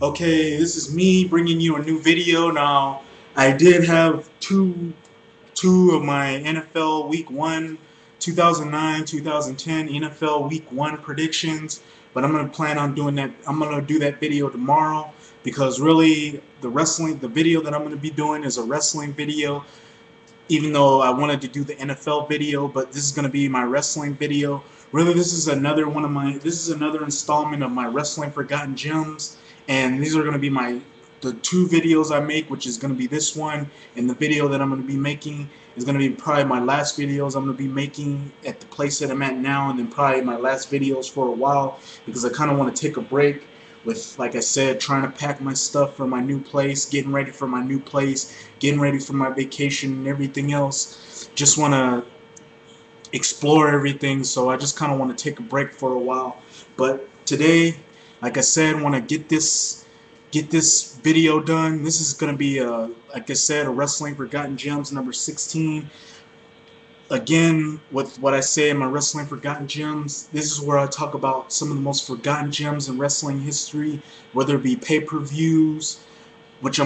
Okay, this is me bringing you a new video. Now, I did have two of my NFL Week 1, 2009, 2010 NFL Week 1 predictions, but I'm going to plan on doing that. I'm going to do that video tomorrow because really the video that I'm going to be doing is a wrestling video, even though I wanted to do the NFL video, but this is going to be my wrestling video. Really, this is another installment of my Wrestling Forgotten Gems, and these are going to be the two videos I make, which is going to be this one, and the video that I'm going to be making is going to be probably my last videos I'm going to be making at the place that I'm at now, and then probably my last videos for a while, because I kind of want to take a break with, like I said, trying to pack my stuff for my new place, getting ready for my new place, getting ready for my vacation and everything else. Just want to explore everything, so I just kind of want to take a break for a while. But today, like I said, want to get this video done. This is going to be like I said, a Wrestling Forgotten Gems number 16. Again, with what I say in my Wrestling Forgotten Gems, this is where I talk about some of the most forgotten gems in wrestling history, whether it be pay-per-views, which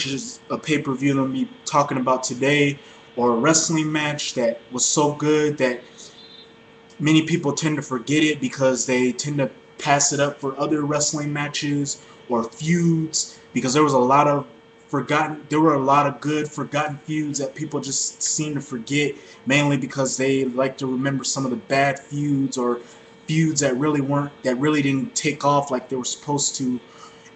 is a pay-per-view that I'm gonna be talking about today, or a wrestling match that was so good that many people tend to forget it because they tend to pass it up for other wrestling matches or feuds, because there were a lot of good forgotten feuds that people just seem to forget, mainly because they like to remember some of the bad feuds, or feuds that really didn't take off like they were supposed to.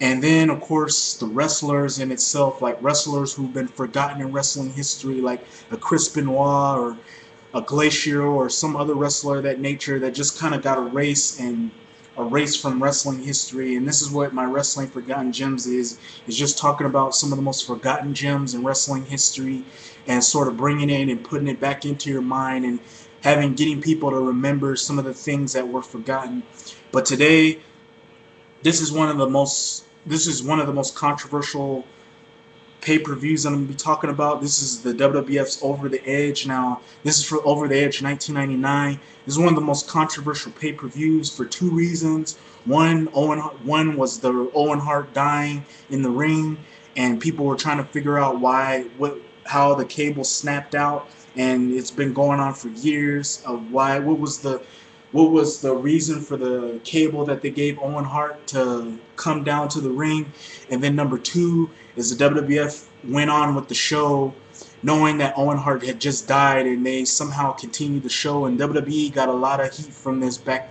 And then, of course, the wrestlers in itself, like wrestlers who've been forgotten in wrestling history, like a Chris Benoit or a Glacier or some other wrestler of that nature, that just kind of got erased from wrestling history. And this is what my Wrestling Forgotten Gems is just talking about some of the most forgotten gems in wrestling history, and sort of bringing it and putting it back into your mind, and getting people to remember some of the things that were forgotten. But today, this is one of the most controversial pay-per-views I'm going to be talking about. This is the WWF's Over the Edge. Now, this is for Over the Edge 1999. This is one of the most controversial pay-per-views for two reasons. One was the Owen Hart dying in the ring, and people were trying to figure out how the cable snapped out, and it's been going on for years of what was the reason for the cable that they gave Owen Hart to come down to the ring. And then number two is the WWF went on with the show knowing that Owen Hart had just died, and they somehow continued the show, and WWE got a lot of heat from this back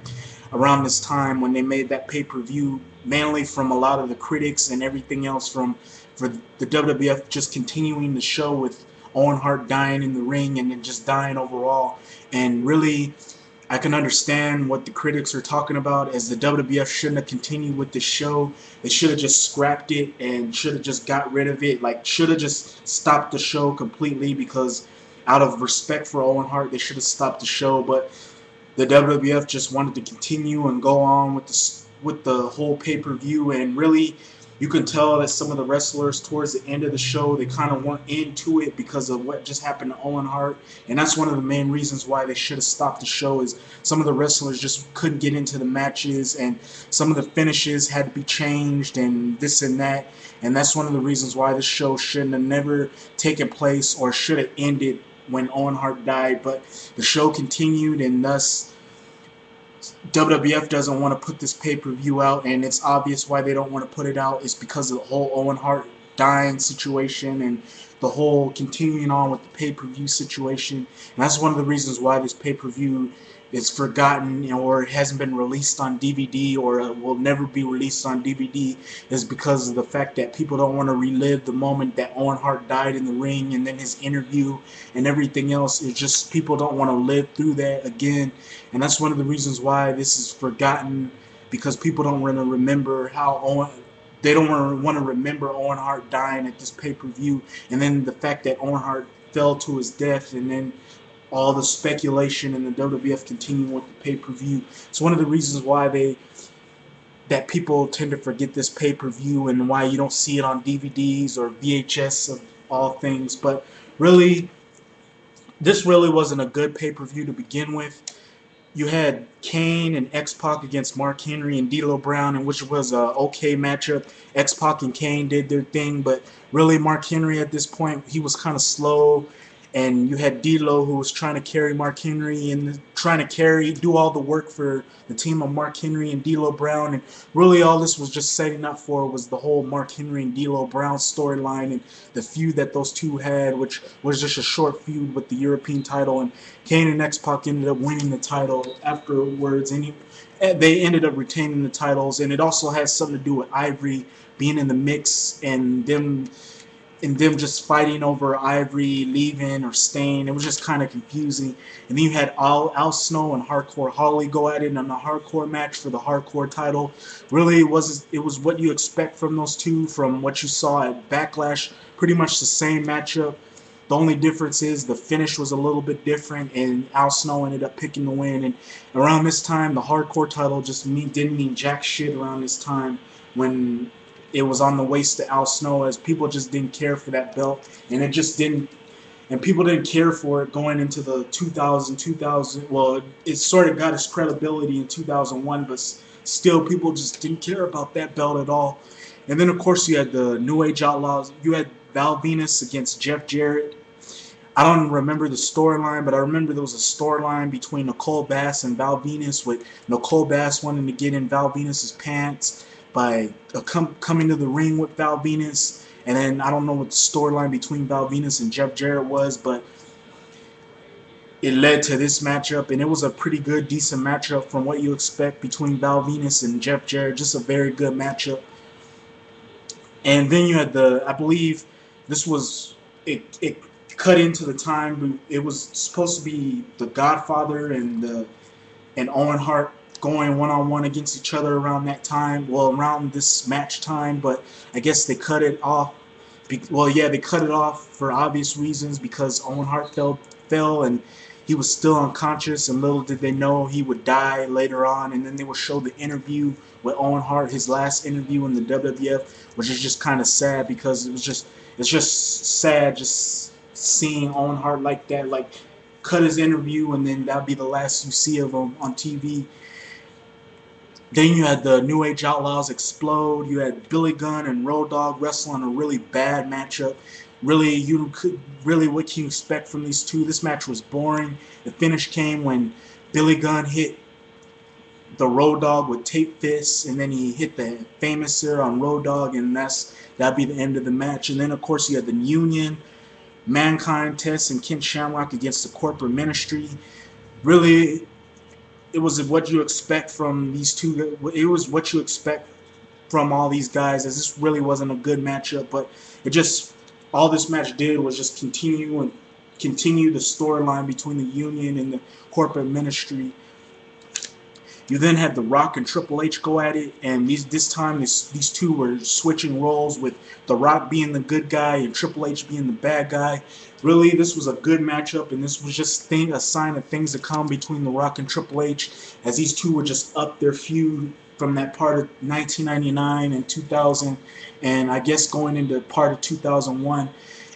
around this time when they made that pay-per-view, mainly from a lot of the critics and everything else, for the WWF just continuing the show with Owen Hart dying in the ring and then just dying overall. And really, I can understand what the critics are talking about, as the WWF shouldn't have continued with the show. They should have just scrapped it and should have just got rid of it. Like, should have just stopped the show completely, because out of respect for Owen Hart, they should have stopped the show. But the WWF just wanted to continue and go on with the whole pay-per-view, and really, you can tell that some of the wrestlers towards the end of the show, they kind of weren't into it because of what just happened to Owen Hart. And that's one of the main reasons why they should have stopped the show, is some of the wrestlers just couldn't get into the matches, and some of the finishes had to be changed and this and that. And that's one of the reasons why this show shouldn't have never taken place, or should have ended when Owen Hart died. But the show continued, and thus WWF doesn't want to put this pay-per-view out, and it's obvious why they don't want to put it out. It's because of the whole Owen Hart dying situation and the whole continuing on with the pay-per-view situation. And that's one of the reasons why this pay-per-view is forgotten, or it hasn't been released on DVD, or will never be released on DVD, is because of the fact that people don't want to relive the moment that Owen Hart died in the ring, and then his interview and everything else. It's just people don't want to live through that again. And that's one of the reasons why this is forgotten, because people don't want to remember they don't want to remember Owen Hart dying at this pay-per-view, and then the fact that Owen Hart fell to his death, and then all the speculation and the WWF continuing with the pay-per-view. It's one of the reasons why that people tend to forget this pay-per-view, and why you don't see it on DVDs or VHS of all things. But really, this really wasn't a good pay-per-view to begin with. You had Kane and X-Pac against Mark Henry and D'Lo Brown, and which was a okay matchup. X-Pac and Kane did their thing, but really Mark Henry at this point, he was kind of slow. And you had D'Lo, who was trying to carry Mark Henry and trying to do all the work for the team of Mark Henry and D'Lo Brown. And really all this was just setting up for was the whole Mark Henry and D'Lo Brown storyline and the feud that those two had, which was just a short feud with the European title. And Kane and X-Pac ended up winning the title afterwards, and they ended up retaining the titles. And it also has something to do with Ivory being in the mix and them just fighting over Ivory leaving or staying. It was just kind of confusing. And then you had Al Snow and Hardcore Holly go at it in a hardcore match for the hardcore title. Really, it was what you expect from those two, from what you saw at Backlash. Pretty much the same matchup. The only difference is the finish was a little bit different, and Al Snow ended up picking the win. And around this time, the hardcore title didn't mean jack shit around this time when it was on the waist to Al Snow, as people just didn't care for that belt, and it just didn't, and people didn't care for it going into the 2000. Well, it sort of got its credibility in 2001, but still people just didn't care about that belt at all. And then of course you had the New Age Outlaws. You had Val Venus against Jeff Jarrett. I don't remember the storyline, but I remember there was a storyline between Nicole Bass and Val Venus, with Nicole Bass wanting to get in Val Venus's pants by coming to the ring with Val Venus. And then I don't know what the storyline between Val Venus and Jeff Jarrett was, but it led to this matchup, and it was a pretty good, decent matchup from what you expect between Val Venus and Jeff Jarrett. Just a very good matchup. And then you had I believe this was, it cut into the time, it was supposed to be the Godfather and Owen Hart going one-on-one against each other around that time, well, around this match time, but I guess they cut it off. Well, yeah, they cut it off for obvious reasons, because Owen Hart fell and he was still unconscious, and little did they know he would die later on. And then they would show the interview with Owen Hart, his last interview in the WWF, which is just kind of sad, because it's just sad just seeing Owen Hart like that, like cut his interview and then that'd be the last you see of him on TV. Then you had the New Age Outlaws explode. You had Billy Gunn and Road Dogg wrestling a really bad matchup. Really, what can you expect from these two? This match was boring. The finish came when Billy Gunn hit the Road Dogg with tape fists, and then he hit the Famouser on Road Dogg, and that'd be the end of the match. And then of course you had the Union, Mankind, Test, and Ken Shamrock against the Corporate Ministry. Really, it was what you expect from these two. It was what you expect from all these guys, as this really wasn't a good matchup, but all this match did was just continue the storyline between the Union and the Corporate Ministry. You then had The Rock and Triple H go at it, and this time these two were switching roles, with The Rock being the good guy and Triple H being the bad guy. Really, this was a good matchup, and this was just a sign of things to come between The Rock and Triple H, as these two would just up their feud from that part of 1999 and 2000, and I guess going into part of 2001.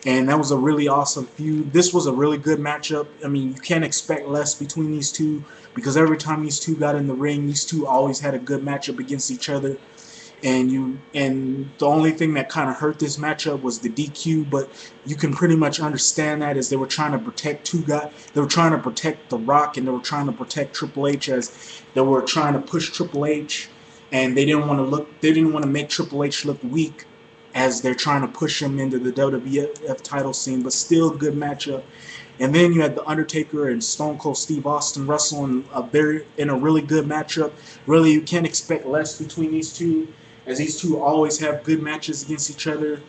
And that was a really awesome feud. This was a really good matchup. I mean, you can't expect less between these two, because every time these two got in the ring, these two always had a good matchup against each other. And the only thing that kind of hurt this matchup was the DQ, but you can pretty much understand that, as they were trying to protect two guys. They were trying to protect The Rock, and they were trying to protect Triple H, as they were trying to push Triple H, and they didn't want to make Triple H look weak, as they're trying to push him into the WWF title scene. But still good matchup. And then you had The Undertaker and Stone Cold Steve Austin wrestling in a really good matchup. Really, you can't expect less between these two, as these two always have good matches against each other.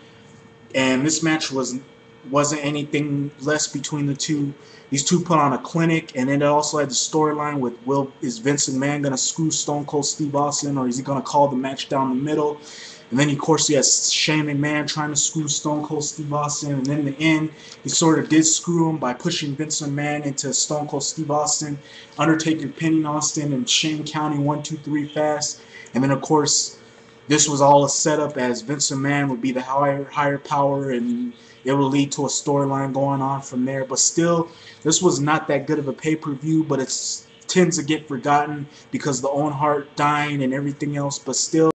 And this match wasn't anything less between the two. These two put on a clinic, and then it also had the storyline with, is Vince McMahon going to screw Stone Cold Steve Austin, or is he going to call the match down the middle? And then, of course, he has Shane McMahon trying to screw Stone Cold Steve Austin. And then in the end, he sort of did screw him by pushing Vince McMahon into Stone Cold Steve Austin, Undertaker pinning Austin, and Shane counting 1, 2, 3 fast. And then, of course, this was all a setup, as Vince McMahon would be the higher power, and it would lead to a storyline going on from there. But still, this was not that good of a pay-per-view, but tends to get forgotten because the Owen Hart dying and everything else, but still